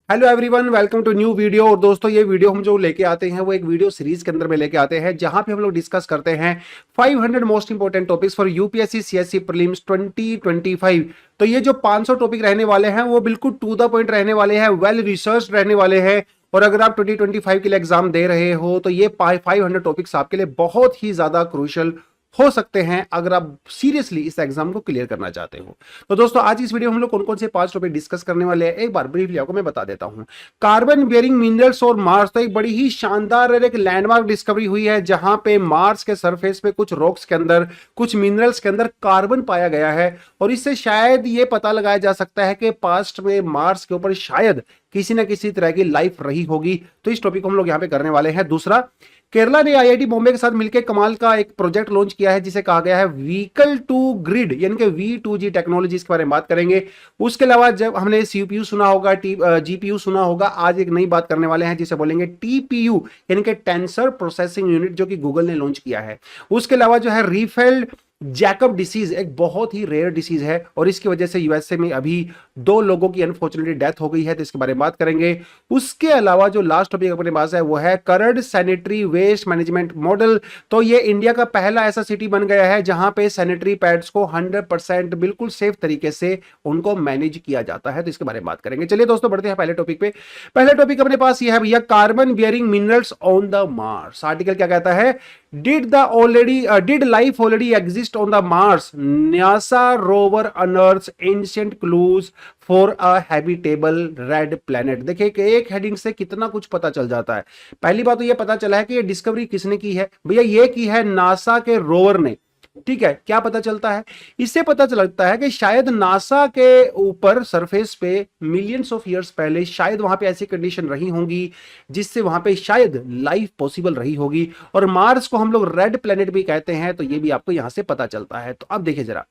Hello everyone, welcome to new video. और दोस्तों, ये वीडियो हम जो लेके आते हैं वो एक वीडियो सीरीज के अंदर में लेके आते हैं जहां पे हम लोग डिस्कस करते हैं 500 most important topics for UPSC CSC prelims 2025। तो ये जो 500 टॉपिक रहने वाले हैं वो बिल्कुल टू द पॉइंट रहने वाले हैं, वेल रिसर्च रहने वाले हैं। और अगर आप 2025 के लिए एग्जाम दे रहे हो तो ये 500 टॉपिक्स आपके लिए बहुत ही ज्यादा क्रूशियल हो सकते हैं अगर आप सीरियसली इस एग्जाम को क्लियर करना चाहते हो। तो दोस्तों, आज इस वीडियो में हम लोग कौन कौन से 5 टॉपिक डिस्कस करने वाले हैं एक बार ब्रीफली आपको मैं बता देता हूं। कार्बन बेयरिंग मिनरल्स और मार्स, तो एक बड़ी ही शानदार एक लैंडमार्क डिस्कवरी हुई है जहां पे मार्स के सरफेस पे कुछ रॉक्स के अंदर, कुछ मिनरल्स के अंदर कार्बन पाया गया है। और इससे शायद ये पता लगाया जा सकता है कि पास्ट में मार्स के ऊपर शायद किसी ना किसी तरह की लाइफ रही होगी। तो इस टॉपिक को हम लोग यहां पे करने वाले हैं। दूसरा, केरला ने आईआईटी बॉम्बे के साथ मिलकर कमाल का एक प्रोजेक्ट लॉन्च किया है जिसे कहा गया है व्हीकल टू ग्रिड, यानी कि V2G टेक्नोलॉजी। इसके बारे में बात करेंगे। उसके अलावा जब हमने सीपीयू सुना होगा, जीपीयू सुना होगा, आज एक नई बात करने वाले हैं जिसे बोलेंगे टीपीयू, यानी कि टेंसर प्रोसेसिंग यूनिट, जो कि गूगल ने लॉन्च किया है। उसके अलावा जो है रीफेल्ड जैकब डिसीज, एक बहुत ही रेयर डिसीज है और इसकी वजह से यूएसए में अभी 2 लोगों की अनफॉर्चुनेटली डेथ हो गई है, तो इसके बारे में बात करेंगे। उसके अलावा जो लास्ट टॉपिक अपने पास है वो है current sanitary waste management model. तो ये इंडिया का पहला ऐसा सिटी बन गया है जहां पे सैनिटरी पैड्स को 100% बिल्कुल सेफ तरीके से उनको मैनेज किया जाता है, तो इसके बारे में बात करेंगे। चलिए दोस्तों, बढ़ते हैं पहले टॉपिक पे। पहले टॉपिक अपने पास ये है भैया, carbon bearing minerals on the Mars. Article क्या कहता है? Did life already exist on the Mars? NASA rover unearths ancient clues for a habitable red planet। देखिए कि एक हेडिंग से कितना कुछ पता चल जाता है। पहली बात तो ये पता चला है कि ये डिस्कवरी किसने की है भैया, ये की है नासा के रोवर ने। ठीक है, क्या पता चलता है? इससे पता चलता है कि शायद नासा के ऊपर सरफेस पे मिलियंस ऑफ ईयर्स पहले शायद वहां पे ऐसी कंडीशन रही होंगी जिससे वहां पे शायद लाइफ पॉसिबल रही होगी। और मार्स को हम लोग रेड प्लेनेट भी कहते हैं, तो ये भी आपको यहां से पता चलता है। तो अब देखिए जरा,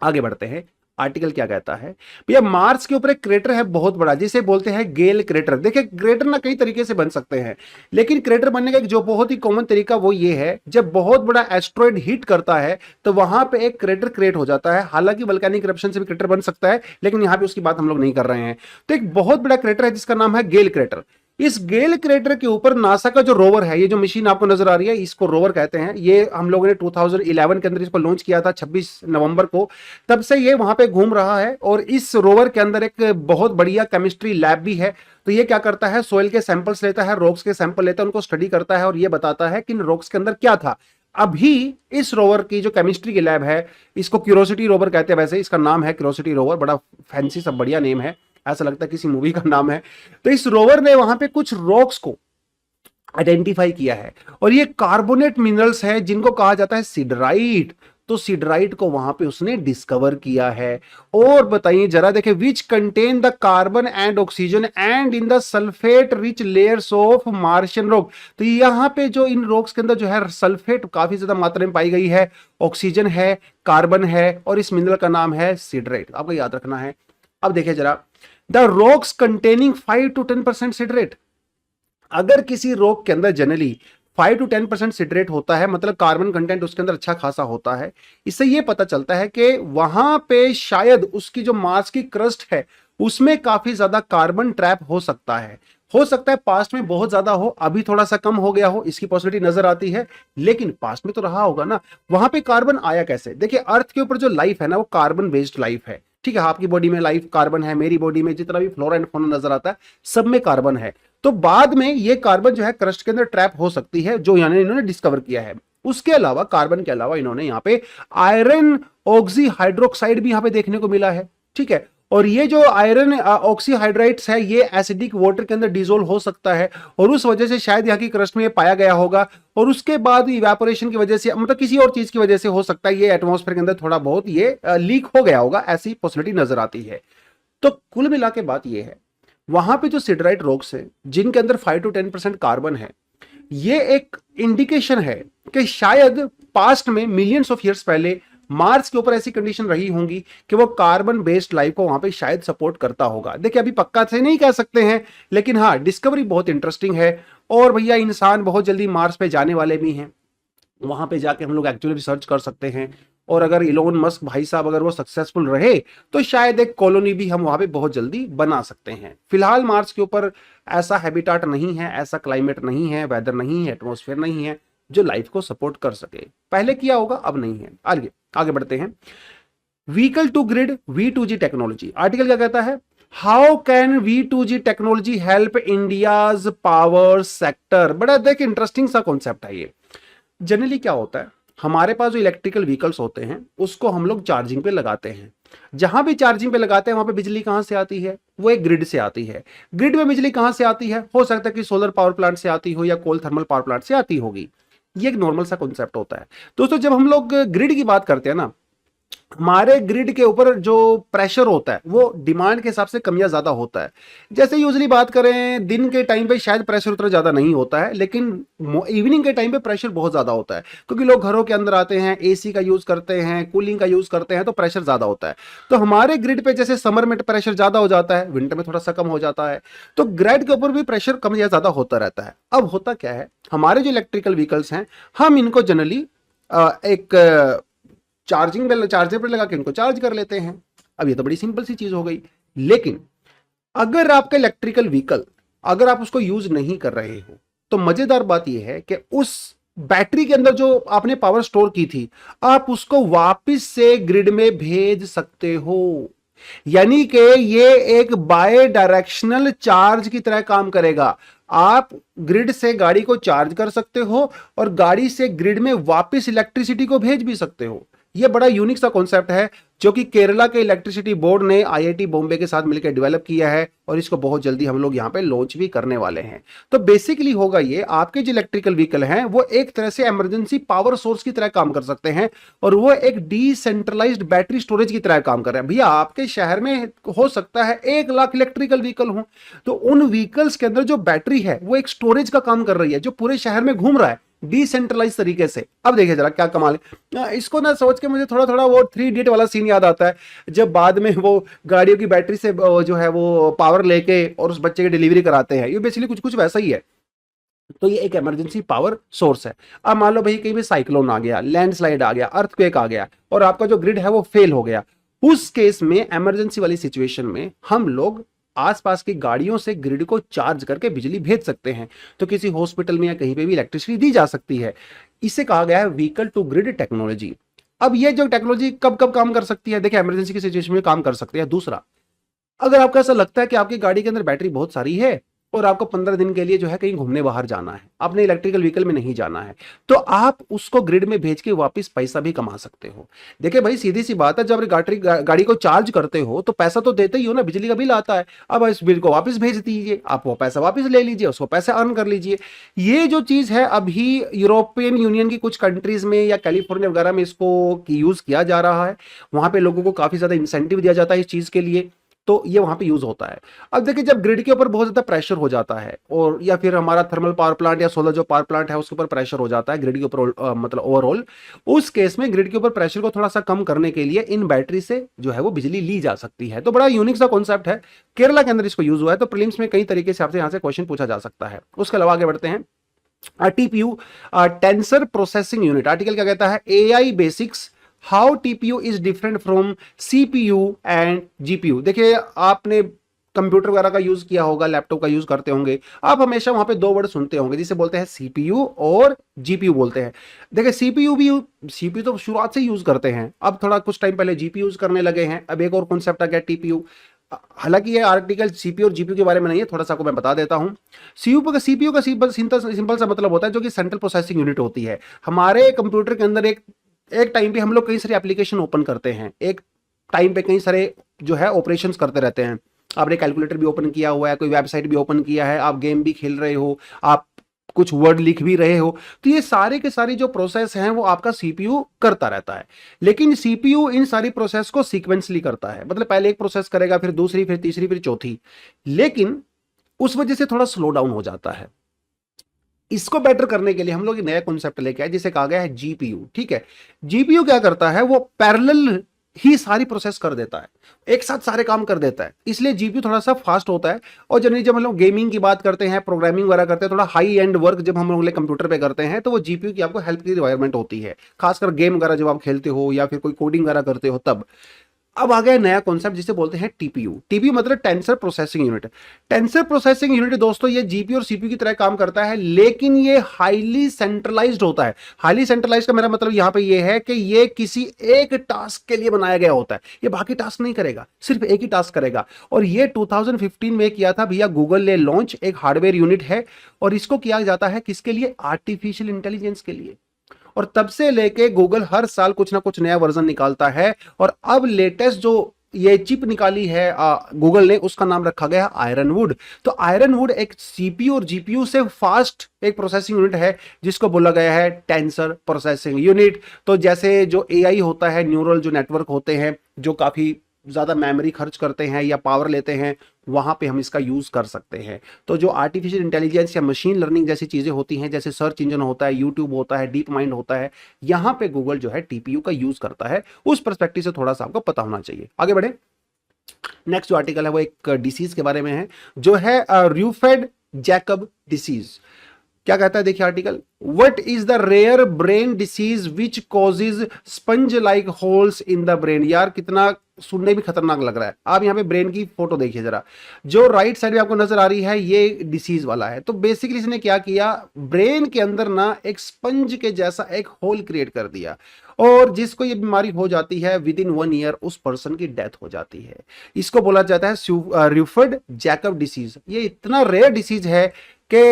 आगे बढ़ते हैं। आर्टिकल क्या कहता है भैया, मार्स के ऊपर एक क्रेटर है बहुत बड़ा जिसे बोलते हैं गेल क्रेटर। देखिए, क्रेटर ना कई तरीके से बन सकते हैं, लेकिन क्रेटर बनने का एक जो बहुत ही कॉमन तरीका वो ये है, जब बहुत बड़ा एस्ट्रॉइड हिट करता है तो वहां पे एक क्रेटर क्रिएट हो जाता है। हालांकि वल्केनिक इरप्शन से भी क्रेटर बन सकता है, लेकिन यहां पे उसकी बात हम लोग नहीं कर रहे हैं। तो एक बहुत बड़ा क्रेटर है जिसका नाम है गेल क्रेटर। इस गेल क्रेटर के ऊपर नासा का जो रोवर है, ये जो मशीन आपको नजर आ रही है इसको रोवर कहते हैं। ये हम लोगों ने 2011 के अंदर इसको लॉन्च किया था 26 नवंबर को। तब से ये वहां पे घूम रहा है और इस रोवर के अंदर एक बहुत बढ़िया केमिस्ट्री लैब भी है। तो ये क्या करता है, सोइल के सैंपल्स लेता है, रॉक्स के सैंपल लेता है, उनको स्टडी करता है और ये बताता है कि इन रॉक्स के अंदर क्या था। अभी इस रोवर की जो केमिस्ट्री की लैब है, इसको क्यूरोसिटी रोवर कहते हैं। वैसे इसका नाम है क्यूरोसिटी रोवर, बड़ा फैंसी सब बढ़िया नेम है, ऐसा लगता है किसी मूवी का नाम है। तो इस रोवर ने वहां पे कुछ रॉक्स को आइडेंटिफाई किया है और ये कार्बोनेट मिनरल्स हैं जिनको कहा जाता है सिडराइट। तो सिडराइट को वहां पे उसने डिस्कवर किया है। और बताइए जरा, देखिए, which contain the carbon and oxygen and in the sulphate rich layers of Martian rock. तो यहां पे जो इन रॉक्स के अंदर जो है सल्फेट काफी ज्यादा मात्रा में पाई गई है, ऑक्सीजन है, कार्बन है और इस मिनरल का नाम है सिडरेट। आपको याद रखना है। अब देखिए जरा, द रॉक्स कंटेनिंग 5 to 10% सिडरेट। अगर किसी रॉक के अंदर जनरली 5 to 10% सिडरेट होता है, मतलब कार्बन कंटेंट उसके अंदर अच्छा खासा होता है। इससे यह पता चलता है कि वहां पे शायद उसकी जो मार्स की क्रस्ट है उसमें काफी ज्यादा कार्बन ट्रैप हो सकता है। हो सकता है पास्ट में बहुत ज्यादा हो, अभी थोड़ा सा कम हो गया हो, इसकी पॉसिबिलिटी नजर आती है, लेकिन पास्ट में तो रहा होगा ना। वहां पे कार्बन आया कैसे? देखिए, अर्थ के ऊपर जो लाइफ है ना वो कार्बन बेस्ड लाइफ है। ठीक है, आपकी बॉडी में लाइफ कार्बन है, मेरी बॉडी में जितना भी फ्लोरा एंड फौना नजर आता है सब में कार्बन है। तो बाद में ये कार्बन जो है क्रस्ट के अंदर ट्रैप हो सकती है, जो यानी इन्होंने डिस्कवर किया है। उसके अलावा कार्बन के अलावा इन्होंने यहाँ पे आयरन ऑक्सी हाइड्रोक्साइड भी यहाँ पे देखने को मिला है। ठीक है, और ये जो आयरन ऑक्सीहाइड्राइड्स है ये एसिडिक वाटर के अंदर डिसोल्व हो सकता है और उस वजह से शायद यहाँ की क्रस्ट में पाया गया होगा। और उसके बाद इवेपोरेशन की वजह से, मतलब किसी और चीज की वजह से हो सकता है ये एटमॉस्फेयर के अंदर थोड़ा बहुत ये लीक हो गया होगा, ऐसी पॉसिबिलिटी नजर आती है। तो कुल मिला के बात ये है, वहां पे जो सिडराइट रॉक्स है जिनके अंदर 5 to 10% कार्बन है, ये एक इंडिकेशन है कि शायद पास्ट में मिलियंस ऑफ ईयर्स पहले मार्स के ऊपर ऐसी कंडीशन रही होंगी कि वो कार्बन बेस्ड लाइफ को वहां पे शायद सपोर्ट करता होगा। देखिए, अभी पक्का से नहीं कह सकते हैं, लेकिन हाँ, डिस्कवरी बहुत इंटरेस्टिंग है। और भैया, इंसान बहुत जल्दी मार्स पे जाने वाले भी हैं, वहां पे जाके हम लोग एक्चुअली रिसर्च कर सकते हैं। और अगर इलोन मस्क भाई साहब अगर वो सक्सेसफुल रहे तो शायद एक कॉलोनी भी हम वहां पे बहुत जल्दी बना सकते हैं। फिलहाल मार्स के ऊपर ऐसा हैबिटाट नहीं है, ऐसा क्लाइमेट नहीं है, वेदर नहीं है, एटमॉस्फेयर नहीं है जो लाइफ को सपोर्ट कर सके। पहले किया होगा, अब नहीं है। आगे आगे बढ़ते हैं। Vehicle to grid V2G technology, article क्या कहता है? How can V2G technology help India's power sector. बड़ा देख इंटरेस्टिंग सा कॉन्सेप्ट है ये। जनरली क्या होता है, हमारे पास जो इलेक्ट्रिकल व्हीकल्स होते हैं उसको हम लोग चार्जिंग पे लगाते हैं। जहां भी चार्जिंग पे लगाते हैं वहां पे बिजली कहां से आती है? वो एक ग्रिड से आती है। ग्रिड में बिजली कहां से आती है? हो सकता है कि सोलर पावर प्लांट से आती हो या कोल थर्मल पावर प्लांट से आती होगी। ये एक नॉर्मल सा कॉन्सेप्ट होता है। दोस्तों जब हम लोग ग्रिड की बात करते हैं ना, हमारे ग्रिड के ऊपर जो प्रेशर होता है वो डिमांड के हिसाब से कम या ज्यादा होता है। जैसे यूजली बात करें, दिन के टाइम पे शायद प्रेशर उतना ज्यादा नहीं होता है, लेकिन इवनिंग के टाइम पे प्रेशर बहुत ज्यादा होता है, क्योंकि लोग घरों के अंदर आते हैं, एसी का यूज करते हैं, कूलिंग का यूज करते हैं, तो प्रेशर ज्यादा होता है। तो हमारे ग्रिड पे जैसे समर में प्रेशर ज्यादा हो जाता है, विंटर में थोड़ा सा कम हो जाता है, तो ग्रिड के ऊपर भी प्रेशर कम या ज्यादा होता रहता है। अब होता क्या है, हमारे जो इलेक्ट्रिकल व्हीकल्स हैं, हम इनको जनरली एक चार्जर पर लगा के इनको चार्ज कर लेते हैं। अब ये तो बड़ी सिंपल सी चीज हो गई। लेकिन अगर आपका इलेक्ट्रिकल व्हीकल, अगर आप उसको यूज नहीं कर रहे हो, तो मजेदार बात यह है कि उस बैटरी के अंदर जो आपने पावर स्टोर की थी, आप उसको वापस से ग्रिड में भेज सकते हो। यानी कि ये एक बाय डायरेक्शनल चार्ज की तरह काम करेगा। आप ग्रिड से गाड़ी को चार्ज कर सकते हो और गाड़ी से ग्रिड में वापस इलेक्ट्रिसिटी को भेज भी सकते हो। ये बड़ा यूनिक सा कॉन्सेप्ट है जो कि केरला के इलेक्ट्रिसिटी बोर्ड ने आईआईटी बॉम्बे के साथ मिलकर डेवलप किया है, और इसको बहुत जल्दी हम लोग यहां पे लॉन्च भी करने वाले हैं। तो बेसिकली होगा ये, आपके जो इलेक्ट्रिकल व्हीकल हैं वो एक तरह से इमरजेंसी पावर सोर्स की तरह काम कर सकते हैं, और वो एक डिसेंट्रलाइज्ड बैटरी स्टोरेज की तरह काम कर रहे हैं। भैया आपके शहर में हो सकता है 1 लाख इलेक्ट्रिकल व्हीकल हो, तो उन व्हीकल्स के अंदर जो बैटरी है वो एक स्टोरेज का काम कर रही है, जो पूरे शहर में घूम रहा है डिसेंट्रलाइज तरीके से। अब देखिए जरा क्या कमाल है। इसको ना सोच के मुझे थोड़ा थोड़ा वो 3 इडियट वाला सीन याद आता है, जब बाद में वो गाड़ियों की बैटरी से जो है वो पावर लेके और उस बच्चे की डिलीवरी कराते हैं। ये बेसिकली कुछ कुछ वैसा ही है। तो ये एक इमरजेंसी पावर सोर्स है। अब मान लो भाई कहीं भी साइक्लोन आ गया, लैंडस्लाइड आ गया, अर्थक्वेक आ गया, और आपका जो ग्रिड है वो फेल हो गया। उस केस में, इमरजेंसी वाली सिचुएशन में, हम लोग आसपास की गाड़ियों से ग्रिड को चार्ज करके बिजली भेज सकते हैं। तो किसी हॉस्पिटल में या कहीं पे भी इलेक्ट्रिसिटी दी जा सकती है। इसे कहा गया है व्हीकल टू ग्रिड टेक्नोलॉजी। अब ये जो टेक्नोलॉजी कब कब काम कर सकती है? देखिए, इमरजेंसी की सिचुएशन में काम कर सकती है। दूसरा, अगर आपको ऐसा लगता है कि आपकी गाड़ी के अंदर बैटरी बहुत सारी है और आपको 15 दिन के लिए जो है कहीं घूमने बाहर जाना है, आपने इलेक्ट्रिकल व्हीकल में नहीं जाना है, तो आप उसको ग्रिड में भेज के वापस पैसा भी कमा सकते हो। देखिए भाई, सीधी सी बात है, जब गाड़ी को चार्ज करते हो तो पैसा तो देते ही हो ना, बिजली का बिल आता है। अब इस बिल को वापस भेज दीजिए, आप वो पैसा वापस ले लीजिए, उसको पैसा अर्न कर लीजिए। ये जो चीज है अभी यूरोपियन यूनियन की कुछ कंट्रीज में या कैलिफोर्निया वगैरह में इसको यूज किया जा रहा है। वहां पे लोगों को काफी ज्यादा इंसेंटिव दिया जाता है इस चीज के लिए, तो ये वहां पे यूज होता है। अब देखिए, जब ग्रिड के ऊपर बहुत ज्यादा प्रेशर हो जाता है, और या फिर हमारा थर्मल पावर प्लांट या सोलर जो पावर प्लांट है उसके ऊपर प्रेशर हो जाता है ग्रिड के ऊपर, मतलब ओवरऑल, उस केस में ग्रिड के ऊपर प्रेशर को थोड़ा सा कम करने के लिए इन बैटरी से जो है वो बिजली ली जा सकती है। तो बड़ा यूनिक सा कॉन्सेप्ट है, केरला के अंदर इसको यूज हुआ है। तो प्रीलिम्स में कई तरीके से आपसे यहां से क्वेश्चन पूछा जा सकता है। उसके अलावा आगे बढ़ते हैं। TPU, tensor processing unit, article क्या कहता है? AI basics, how TPU is different from CPU and GPU. देखिए, आपने कंप्यूटर वगैरह का यूज किया होगा, लैपटॉप का यूज करते होंगे, आप हमेशा वहां पे 2 वर्ड सुनते होंगे जिसे बोलते हैं सीपीयू और जीपीयू बोलते हैं। देखिए, सीपीयू तो शुरुआत से यूज करते हैं, अब थोड़ा कुछ टाइम पहले जीपीयू यूज करने लगे हैं। अब एक और कॉन्सेप्ट आ गया टीपीयू। हालांकि ये आर्टिकल सीपीयू और जीपीयू के बारे में नहीं है, थोड़ा सा आपको मैं बता देता हूं। सीपीयू का सिंपल सा मतलब होता है जो कि सेंट्रल प्रोसेसिंग यूनिट होती है। हमारे कंप्यूटर के अंदर एक टाइम पे हम लोग कई सारे एप्लीकेशन ओपन करते हैं, एक टाइम पे कई सारे जो है ऑपरेशंस करते रहते हैं। आपने कैलकुलेटर भी ओपन किया हुआ है, कोई वेबसाइट भी ओपन किया है, आप गेम भी खेल रहे हो, आप कुछ वर्ड लिख भी रहे हो, तो ये सारे के सारे जो प्रोसेस हैं वो आपका सीपीयू करता रहता है। लेकिन सीपीयू इन सारी प्रोसेस को सीक्वेंसली करता है, मतलब पहले एक प्रोसेस करेगा, फिर दूसरी, फिर तीसरी, फिर चौथी। लेकिन उस वजह से थोड़ा स्लो डाउन हो जाता है। इसको बेटर करने के लिए हम लोग एक नया कॉन्सेप्ट लेके आए जिसे कहा गया है जीपीयू। ठीक है, जीपीयू क्या करता है? वो पैरेलल ही सारी प्रोसेस कर देता है, एक साथ सारे काम कर देता है, इसलिए जीपीयू थोड़ा सा फास्ट होता है। और जनरली जब हम लोग गेमिंग की बात करते हैं, प्रोग्रामिंग वगैरह करते हैं, थोड़ा हाई एंड वर्क जब हम लोग कंप्यूटर पे करते हैं तो वो जीपीयू की आपको हेल्प की रिक्वायरमेंट होती है, खासकर गेम वगैरह जब आप खेलते हो या फिर कोई कोडिंग वगैरह करते हो तब। अब आ गया नया कॉन्सेप्ट जिसे बोलते हैं टीपीयू। टीपीयू मतलब tensor processing unit. Tensor processing unit दोस्तों ये जीपीयू और सीपीयू की तरह काम करता है, लेकिन ये हाईली सेंट्रलाइज्ड होता है। हाईली सेंट्रलाइज्ड का मेरा मतलब यहां पे ये है कि ये किसी एक टास्क के लिए बनाया गया होता है, ये बाकी टास्क नहीं करेगा, सिर्फ एक ही टास्क करेगा। और ये 2015 में किया था भैया गूगल ने लॉन्च, एक हार्डवेयर यूनिट है और इसको किया जाता है किसके लिए? आर्टिफिशियल इंटेलिजेंस के लिए। और तब से लेके गूगल हर साल कुछ ना कुछ नया वर्जन निकालता है और अब लेटेस्ट जो ये चिप निकाली है गूगल ने, उसका नाम रखा गया आयरन वुड। तो आयरन वुड एक सीपीयू और जीपीयू से फास्ट एक प्रोसेसिंग यूनिट है जिसको बोला गया है टेंसर प्रोसेसिंग यूनिट। तो जैसे जो एआई होता है, न्यूरल जो नेटवर्क होते हैं जो काफी ज्यादा मेमोरी खर्च करते हैं या पावर लेते हैं, वहां पे हम इसका यूज कर सकते हैं। तो जो आर्टिफिशियल इंटेलिजेंस या मशीन लर्निंग जैसी चीजें होती हैं, जैसे सर्च इंजन होता है, यूट्यूब होता है, डीप माइंड होता है, यहां पे गूगल जो है टीपीयू का यूज करता है। उस पर्सपेक्टिव से थोड़ा सा आपको पता होना चाहिए। आगे बढ़े। नेक्स्ट जो आर्टिकल है वो एक डिसीज के बारे में है जो है र्यूफेड जैकब डिसीज। क्या कहता है देखिए article, what is the rare brain disease which causes sponge like holes in the brain. यार कितना सुनने भी खतरनाक लग रहा है। आप यहां पे ब्रेन की फोटो देखिए जरा, जो राइट साइड में आपको नजर आ रही है ये डिसीज वाला है। तो बेसिकली इसने क्या किया, ब्रेन के अंदर ना एक स्पंज के जैसा एक होल क्रिएट कर दिया और जिसको ये बीमारी हो जाती है विद इन 1 ईयर उस पर्सन की डेथ हो जाती है। इसको बोला जाता है र्यूफेड जैकब डिसीज। ये इतना रेयर डिसीज है कि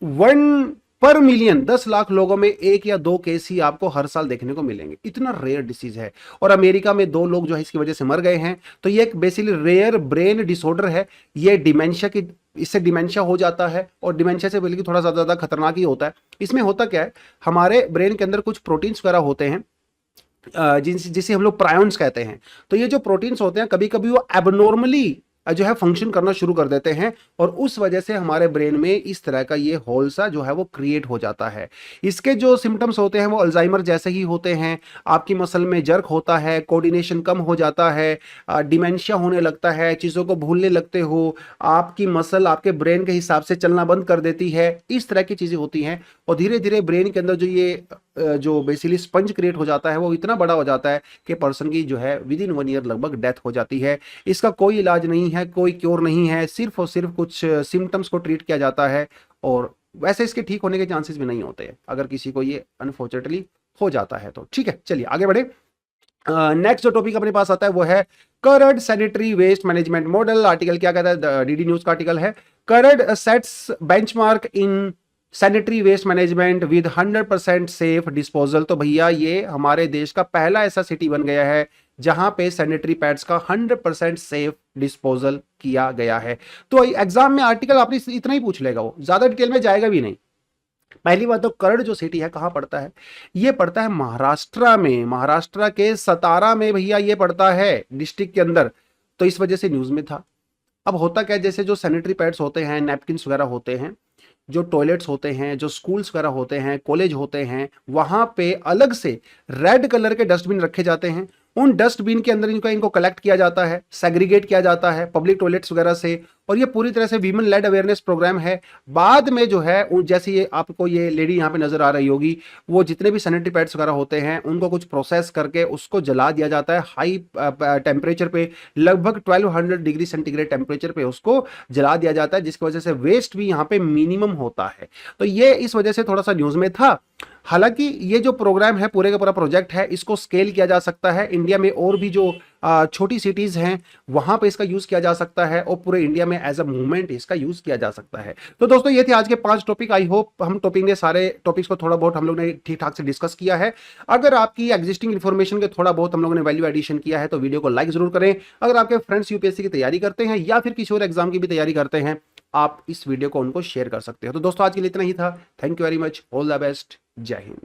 1 पर मिलियन 10 लाख लोगों में 1 या 2 केस ही आपको हर साल देखने को मिलेंगे। इतना रेयर डिसीज है और अमेरिका में 2 लोग जो है इसकी वजह से मर गए हैं। तो ये एक बेसिकली रेयर ब्रेन डिसऑर्डर है। ये डिमेंशिया की, इससे डिमेंशिया हो जाता है और डिमेंशिया से बल्कि थोड़ा ज्यादा खतरनाक ही होता है। इसमें होता क्या है, हमारे ब्रेन के अंदर कुछ प्रोटीन्स वगैरह होते हैं जिसे हम लोग प्रायोन्स कहते हैं। तो ये जो प्रोटीन्स होते हैं कभी कभी वो एबनॉर्मली जो है फंक्शन करना शुरू कर देते हैं और उस वजह से हमारे ब्रेन में इस तरह का ये होल सा जो है वो क्रिएट हो जाता है। इसके जो सिम्टम्स होते हैं वो अल्जाइमर जैसे ही होते हैं। आपकी मसल में जर्क होता है, कोऑर्डिनेशन कम हो जाता है, डिमेंशिया होने लगता है, चीज़ों को भूलने लगते हो, आपकी मसल आपके ब्रेन के हिसाब से चलना बंद कर देती है। इस तरह की चीज़ें होती हैं और धीरे धीरे ब्रेन के अंदर जो ये जो बेसिकली स्पंज क्रिएट हो जाता है वो इतना बड़ा हो जाता है कि पर्सन की जो है विद इन 1 ईयर लगभग डेथ हो जाती है। इसका कोई इलाज नहीं है, कोई क्योर नहीं है, सिर्फ और सिर्फ कुछ सिम्टम्स को ट्रीट किया जाता है और वैसे इसके ठीक होने के चांसेस भी नहीं होते हैं अगर किसी को ये अनफॉर्चुनेटली हो जाता है तो। ठीक है, चलिए आगे बढ़े। नेक्स्ट जो टॉपिक अपने पास आता है वो है Karad sanitary waste management model. Article क्या कहता है, डीडी न्यूज का आर्टिकल है, Karad sets benchmark in sanitary waste management with 100% safe disposal. तो भैया ये हमारे देश का पहला ऐसा सिटी बन गया है जहां पे सैनिटरी पैड्स का 100% सेफ डिस्पोजल किया गया है। तो एग्जाम में आर्टिकल आपने इतना ही पूछ लेगा, वो ज्यादा डिटेल में जाएगा भी नहीं। पहली बात तो करड जो सिटी है कहां पड़ता है, ये पड़ता है महाराष्ट्र में, महाराष्ट्र के सतारा में भैया ये पड़ता है डिस्ट्रिक्ट के अंदर। तो इस वजह से न्यूज में था। अब होता क्या है, जैसे जो सैनिटरी पैड्स होते हैं, नैपकिन्स वगैरह होते हैं, जो टॉयलेट्स होते हैं, जो स्कूल्स वगैरह होते हैं, कॉलेज होते हैं, वहां पे अलग से रेड कलर के डस्टबिन रखे जाते हैं। उन डस्टबिन के अंदर इनको कलेक्ट किया जाता है, सेग्रीगेट किया जाता है पब्लिक टॉयलेट्स वगैरह से। और ये पूरी तरह से वीमेन लेड अवेयरनेस प्रोग्राम है। बाद में जो है जैसे ये आपको ये लेडी यहाँ पे नजर आ रही होगी, वो जितने भी सैनिटरी पैड्स वगैरह होते हैं उनको कुछ प्रोसेस करके उसको जला दिया जाता है हाई टेम्परेचर पे, लगभग 1200 डिग्री सेंटीग्रेड टेम्परेचर पे उसको जला दिया जाता है, जिसकी वजह से वेस्ट भी यहाँ पे मिनिमम होता है। तो ये इस वजह से थोड़ा सा न्यूज में था। हालांकि ये जो प्रोग्राम है पूरे का पूरा प्रोजेक्ट है, इसको स्केल किया जा सकता है इंडिया में और भी जो छोटी सिटीज हैं वहां पे इसका यूज किया जा सकता है और पूरे इंडिया में एज अ मूवमेंट इसका यूज किया जा सकता है। तो दोस्तों ये थे आज के 5 टॉपिक। आई होप हम टॉपिक ने सारे टॉपिक्स को थोड़ा बहुत हम लोग ने ठीक ठाक से डिस्कस किया है। अगर आपकी एग्जिस्टिंग इन्फॉर्मेशन के थोड़ा बहुत हम लोगों ने वैल्यू एडिशन किया है तो वीडियो को लाइक जरूर करें। अगर आपके फ्रेंड्स यूपीएससी की तैयारी करते हैं या फिर किसी और एग्जाम की भी तैयारी करते हैं, आप इस वीडियो को उनको शेयर कर सकते हो। तो दोस्तों आज के लिए इतना ही था। Thank you very much, all the best, जय हिंद।